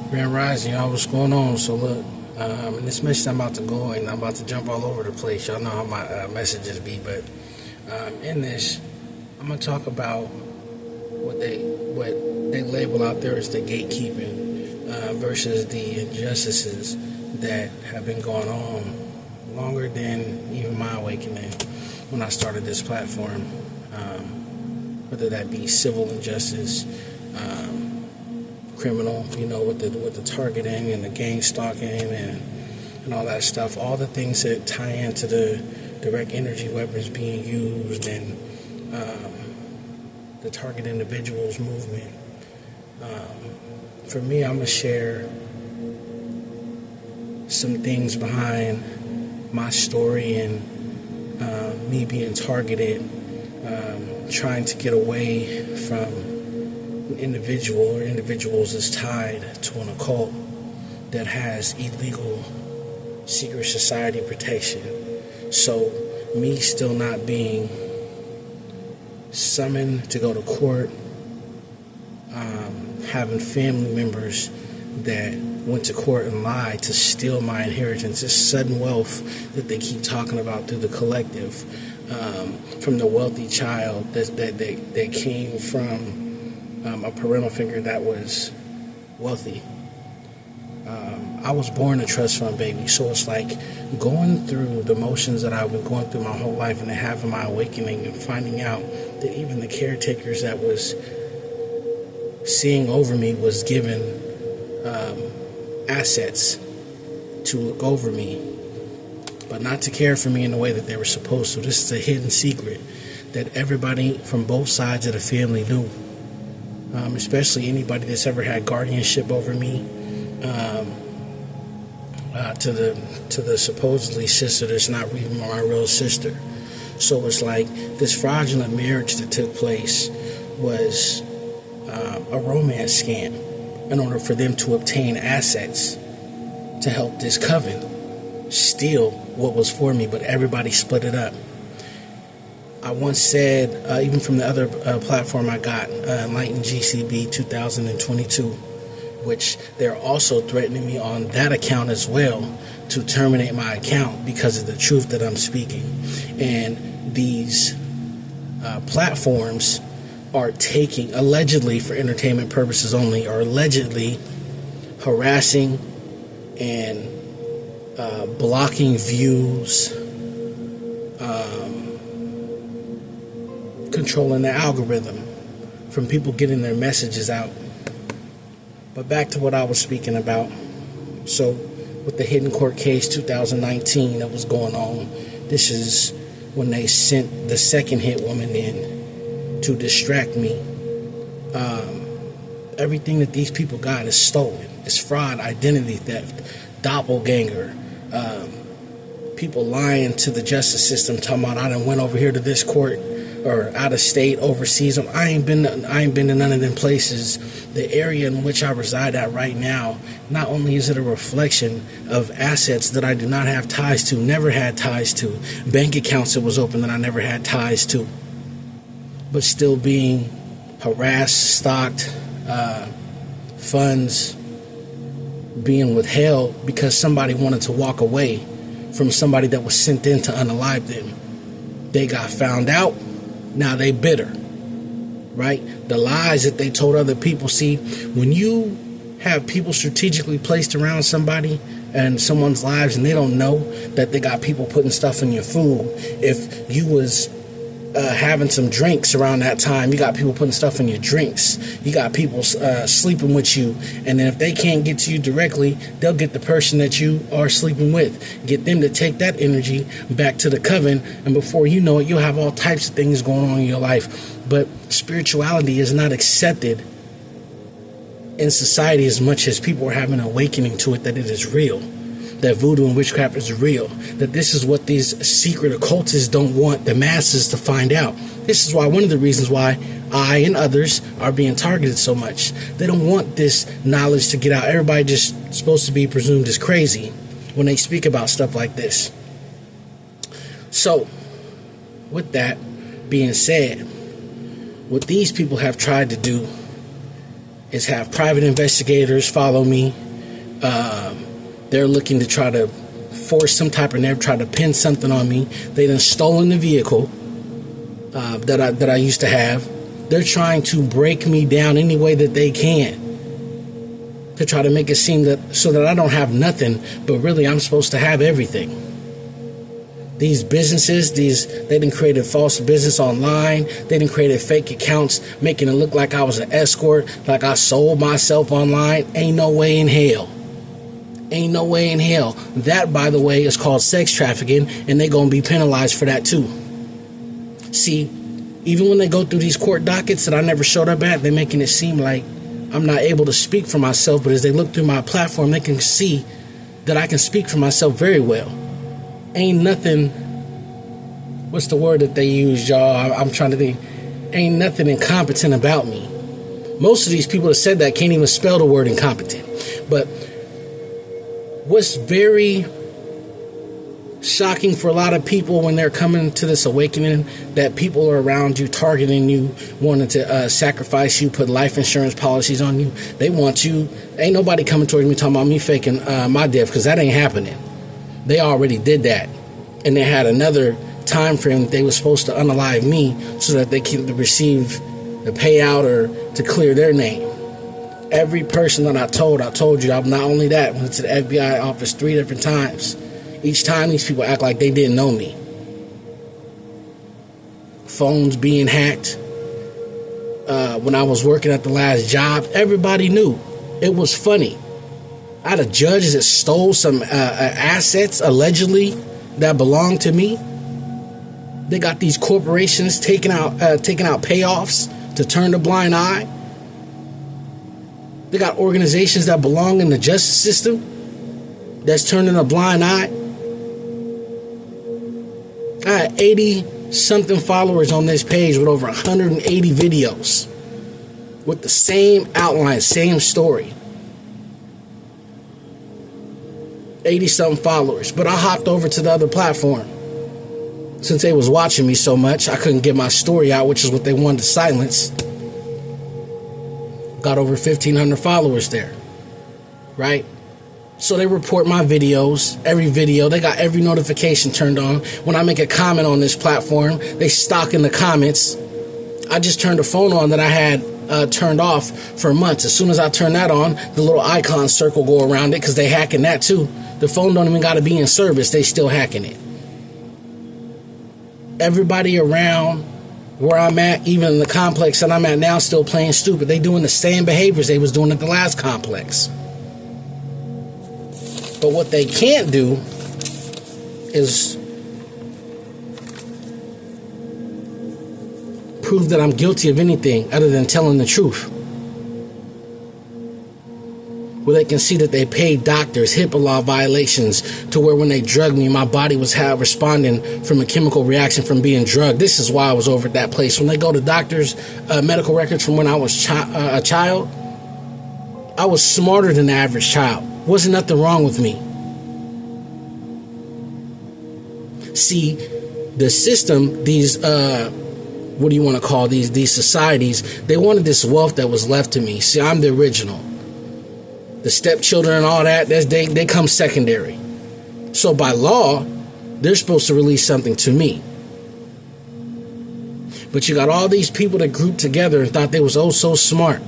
Grand Rising, y'all, what's going on? So look, in this mission I'm about to go and I'm about to jump all over the place. Y'all know how my messages be, but in this, I'm gonna talk about what they label out there as the gatekeeping versus the injustices that have been going on longer than even my awakening when I started this platform. Whether that be civil injustice, criminal, with the targeting and the gang stalking and all that stuff, all the things that tie into the direct energy weapons being used and the target individuals movement. For me, I'm gonna share some things behind my story and me being targeted, trying to get away from an individual or individuals is tied to an occult that has illegal secret society protection. So me still not being summoned to go to court, having family members that went to court and lied to steal my inheritance, this sudden wealth that they keep talking about through the collective, from the wealthy child that came from a parental figure that was wealthy. I was born a trust fund baby, so it's like going through the motions that I've been going through my whole life and then having my awakening and finding out that even the caretakers that was seeing over me was given assets to look over me, but not to care for me in the way that they were supposed to. This is a hidden secret that everybody from both sides of the family knew, especially anybody that's ever had guardianship over me, to the supposedly sister that's not even my real sister. So it's like this fraudulent marriage that took place was a romance scam in order for them to obtain assets to help this coven steal what was for me, but everybody split it up. I once said, even from the other platform I got, Enlightened GCB 2022, which they're also threatening me on that account as well to terminate my account because of the truth that I'm speaking. And these platforms are taking, allegedly for entertainment purposes only, are allegedly harassing and blocking views, controlling the algorithm from people getting their messages out. But back to what I was speaking about. So with the hidden court case 2019 that was going on, this is when they sent the second hit woman in to distract me. Everything that these people got is stolen. It's fraud, identity theft, doppelganger, people lying to the justice system, talking about I done went over here to this court or out of state, overseas. I ain't been to none of them places. The area in which I reside at right now, not only is it a reflection of assets that I do not have ties to, never had ties to, bank accounts that was open that I never had ties to, but still being harassed, stalked, funds being withheld because somebody wanted to walk away from somebody that was sent in to unalive them. They got found out. Now they bitter, right? The lies that they told other people. See, when you have people strategically placed around somebody and someone's lives and they don't know that they got people putting stuff in your food. If you was having some drinks around that time, you got people putting stuff in your drinks. You got people sleeping with you. And then if they can't get to you directly, they'll get the person that you are sleeping with. Get them to take that energy back to the coven. And before you know it, you'll have all types of things going on in your life. But spirituality is not accepted in society as much as people are having an awakening to it, that it is real. That voodoo and witchcraft is real, that this is what these secret occultists don't want the masses to find out. This is why, one of the reasons why I and others are being targeted so much. They don't want this knowledge to get out. Everybody just supposed to be presumed as crazy when they speak about stuff like this. So, with that being said, what these people have tried to do is have private investigators follow me. They're looking to try to force some type of narrative, try to pin something on me. They done stolen the vehicle that I used to have. They're trying to break me down any way that they can to try to make it seem that so that I don't have nothing, but really I'm supposed to have everything. These businesses, they done created false business online. They done created fake accounts, making it look like I was an escort, like I sold myself online. Ain't no way in hell. Ain't no way in hell. That, by the way, is called sex trafficking, and they're going to be penalized for that too. See, even when they go through these court dockets that I never showed up at, they're making it seem like I'm not able to speak for myself, but as they look through my platform, they can see that I can speak for myself very well. Ain't nothing, what's the word that they use, y'all? I'm trying to think. Ain't nothing incompetent about me. Most of these people that said that can't even spell the word incompetent. But what's very shocking for a lot of people when they're coming to this awakening, that people are around you, targeting you, wanting to sacrifice you, put life insurance policies on you. They want you. Ain't nobody coming towards me talking about me faking my death, because that ain't happening. They already did that, and they had another time frame that they were supposed to unalive me so that they can receive the payout or to clear their name. Every person that I told you, I'm not only that, went to the FBI office 3 different times. Each time these people act like they didn't know me. Phones being hacked. When I was working at the last job, everybody knew. It was funny. I had a judge that stole some assets, allegedly, that belonged to me. They got these corporations taking out payoffs to turn a blind eye. They got organizations that belong in the justice system that's turning a blind eye. I had 80-something followers on this page with over 180 videos with the same outline, same story. 80-something followers. But I hopped over to the other platform. Since they was watching me so much, I couldn't get my story out, which is what they wanted to silence. Got over 1,500 followers there. Right? So they report my videos, every video. They got every notification turned on. When I make a comment on this platform, they stalk in the comments. I just turned a phone on that I had turned off for months. As soon as I turn that on, the little icon circle go around it, because they hacking that too. The phone don't even got to be in service. They still hacking it. Everybody around where I'm at, even in the complex that I'm at now, still playing stupid. They doing the same behaviors they was doing at the last complex. But what they can't do is prove that I'm guilty of anything other than telling the truth. Where they can see that they paid doctors, HIPAA law violations, to where when they drugged me, my body was responding from a chemical reaction from being drugged. This is why I was over at that place. When they go to doctors' medical records from when I was a child, I was smarter than the average child. Wasn't nothing wrong with me. See, the system, these, what do you want to call these societies, they wanted this wealth that was left to me. See, I'm the original. The stepchildren and all that, they come secondary. So by law, they're supposed to release something to me. But you got all these people that grouped together and thought they was oh so smart,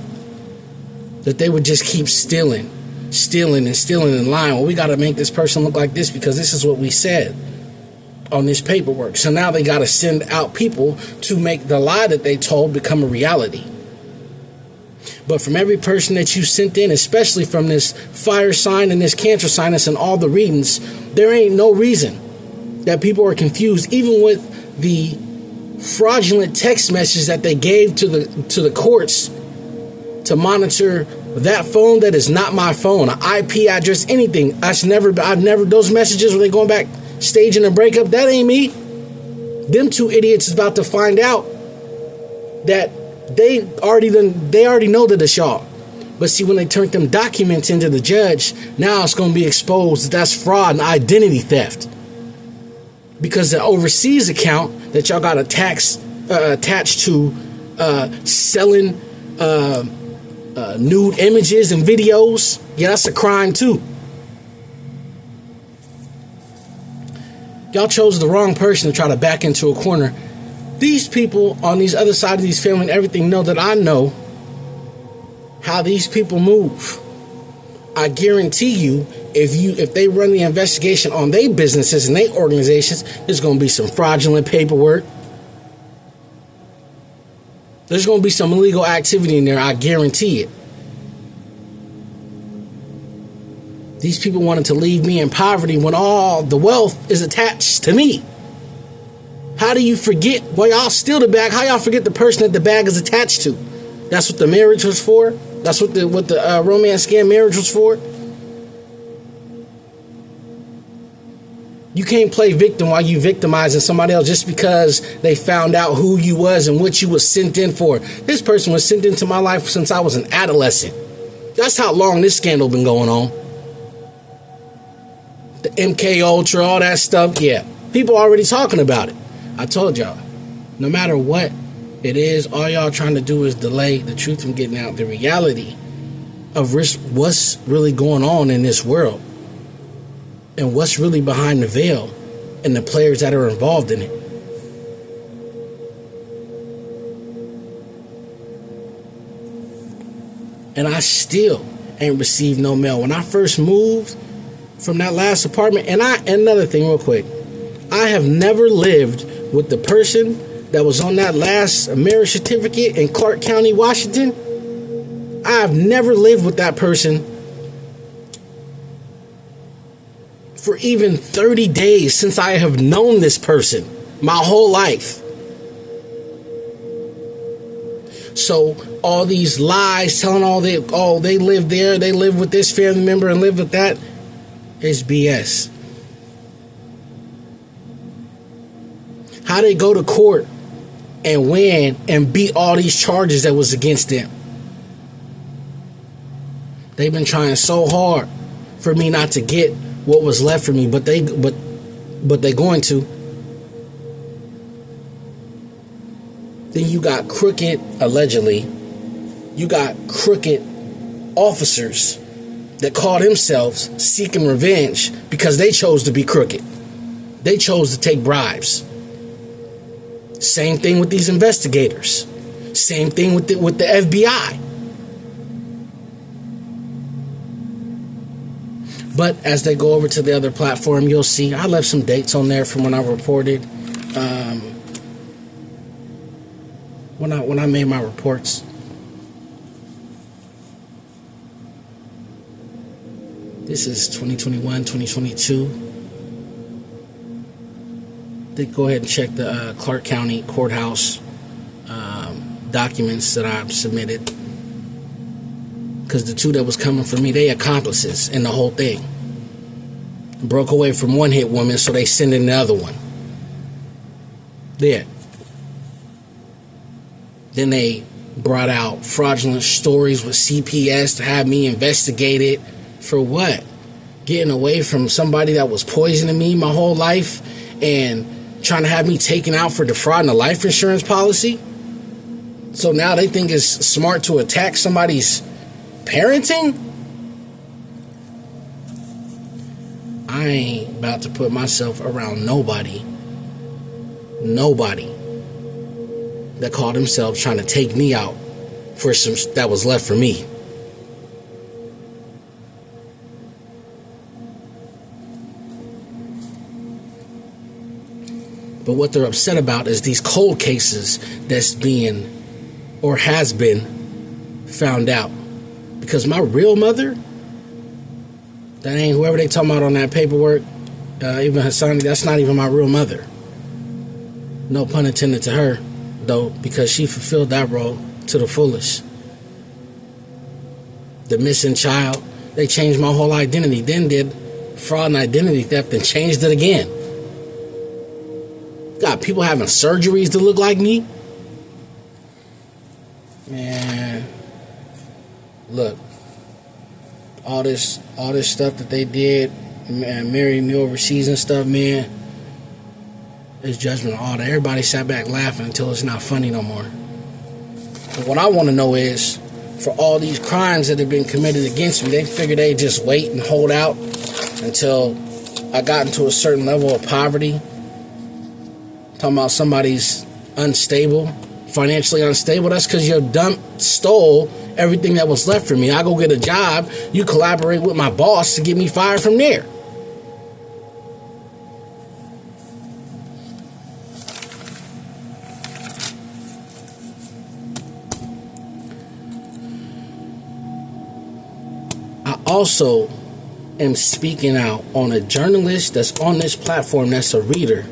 that they would just keep stealing and lying. Well, we got to make this person look like this because this is what we said on this paperwork. So now they got to send out people to make the lie that they told become a reality. But from every person that you sent in, especially from this fire sign and this Cancer sign that's in all the readings, there ain't no reason that people are confused, even with the fraudulent text message that they gave to the courts to monitor that phone that is not my phone, an IP address, anything. I've never those messages where they going back staging a breakup, that ain't me. Them two idiots is about to find out that they already know that it's y'all. But see, when they turned them documents into the judge, now it's going to be exposed that that's fraud and identity theft. Because the overseas account that y'all got attached to selling nude images and videos, yeah, that's a crime too. Y'all chose the wrong person to try to back into a corner. These people on these other side of these family and everything know that I know how these people move. I guarantee you, if they run the investigation on their businesses and their organizations, there's going to be some fraudulent paperwork. There's going to be some illegal activity in there, I guarantee it. These people wanted to leave me in poverty when all the wealth is attached to me. How do you forget? Well, y'all steal the bag. How y'all forget the person that the bag is attached to? That's what the marriage was for. That's what the romance scam marriage was for. You can't play victim while you victimizing somebody else just because they found out who you was and what you was sent in for. This person was sent into my life since I was an adolescent. That's how long this scandal been going on. The MK Ultra, all that stuff. Yeah, people already talking about it. I told y'all, no matter what it is, all y'all trying to do is delay the truth from getting out. The reality of what's really going on in this world and what's really behind the veil and the players that are involved in it. And I still ain't received no mail. When I first moved from that last apartment, and another thing real quick, I have never lived with the person that was on that last marriage certificate in Clark County, Washington. I have never lived with that person for even 30 days since I have known this person my whole life. So all these lies telling they live there, they live with this family member and live with that, is BS. How they go to court and win and beat all these charges that was against them. They've been trying so hard for me not to get what was left for me, but they're going to. Then you got crooked, allegedly, you got crooked officers that call themselves seeking revenge because they chose to be crooked. They chose to take bribes. Same thing with these investigators. Same thing with the FBI. But as they go over to the other platform, you'll see I left some dates on there from when I reported. When I made my reports. This is 2021, 2022. They go ahead and check the Clark County Courthouse documents that I've submitted. Because the two that was coming for me, they accomplices in the whole thing. Broke away from one hit woman, so they send in the other one. There. Then they brought out fraudulent stories with CPS to have me investigated. For what? Getting away from somebody that was poisoning me my whole life and trying to have me taken out for defrauding a life insurance policy. So now they think it's smart to attack somebody's parenting? I ain't about to put myself around nobody that called themselves trying to take me out for some that was left for me. But what they're upset about is these cold cases that's being or has been found out. Because my real mother, that ain't whoever they talking about on that paperwork, even Hassani, that's not even my real mother. No pun intended to her, though, because she fulfilled that role to the fullest. The missing child, they changed my whole identity, then did fraud and identity theft and changed it again. Got people having surgeries to look like me. Man, look, all this stuff that they did, man, married me overseas and stuff, man, it's judgment on all that. Everybody sat back laughing until it's not funny no more. But what I want to know is, for all these crimes that have been committed against me. They figured they'd just wait and hold out until I got into a certain level of poverty. Talking about somebody's unstable, financially unstable. That's because your dump stole everything that was left for me. I go get a job. You collaborate with my boss to get me fired from there. I also am speaking out on a journalist that's on this platform that's a reader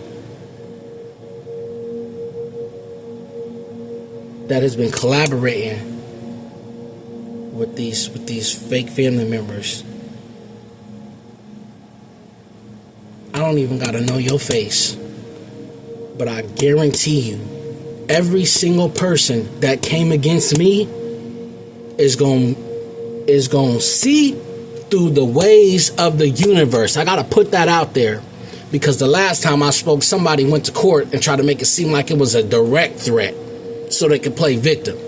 that has been collaborating with these fake family members. I don't even gotta know your face, but I guarantee you, every single person that came against me is going to see through the ways of the universe. I gotta put that out there, because the last time I spoke, somebody went to court and tried to make it seem like it was a direct threat so they could play victim.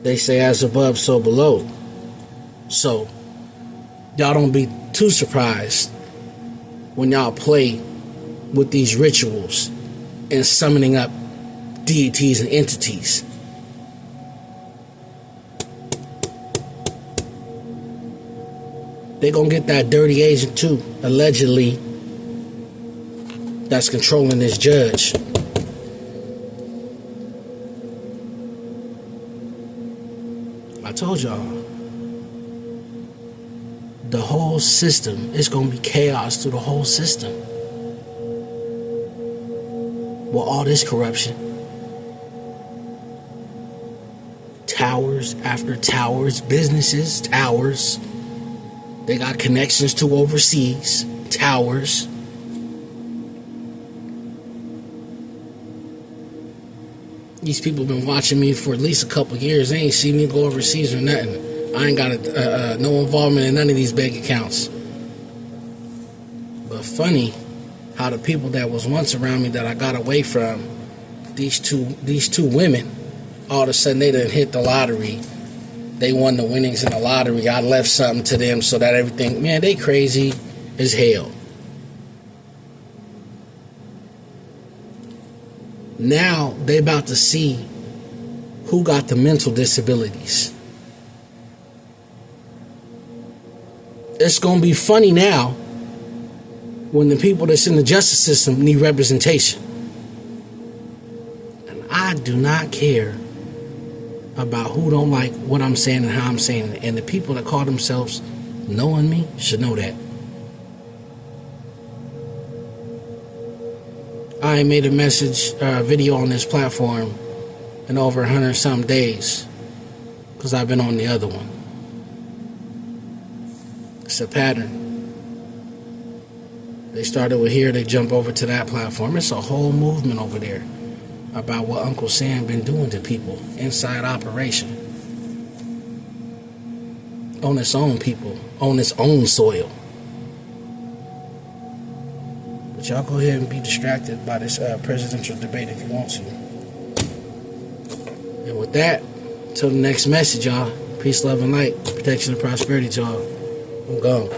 They say as above, so below. So y'all don't be too surprised when y'all play with these rituals and summoning up deities and entities. They gonna get that dirty agent too, allegedly, that's controlling this judge. I told y'all, the whole system is going to be chaos through the whole system. Well, all this corruption. Towers after towers, businesses, towers. They got connections to overseas, towers. These people been watching me for at least a couple years. They ain't seen me go overseas or nothing. I ain't got no involvement in none of these bank accounts. But funny how the people that was once around me that I got away from, these two women, all of a sudden they done hit the lottery. They won the winnings in the lottery. I left something to them so that everything, man, they crazy as hell. Now they about to see who got the mental disabilities. It's going to be funny now when the people that's in the justice system need representation. And I do not care about who don't like what I'm saying and how I'm saying it. And the people that call themselves knowing me should know that. I ain't made a video on this platform in over 100-some days because I've been on the other one. It's a pattern. They started with here, they jump over to that platform. It's a whole movement over there about what Uncle Sam been doing to people inside operation. On its own people, on its own soil. But y'all go ahead and be distracted by this presidential debate if you want to. And with that, till the next message, y'all. Peace, love, and light. Protection and prosperity to y'all. I'm gone.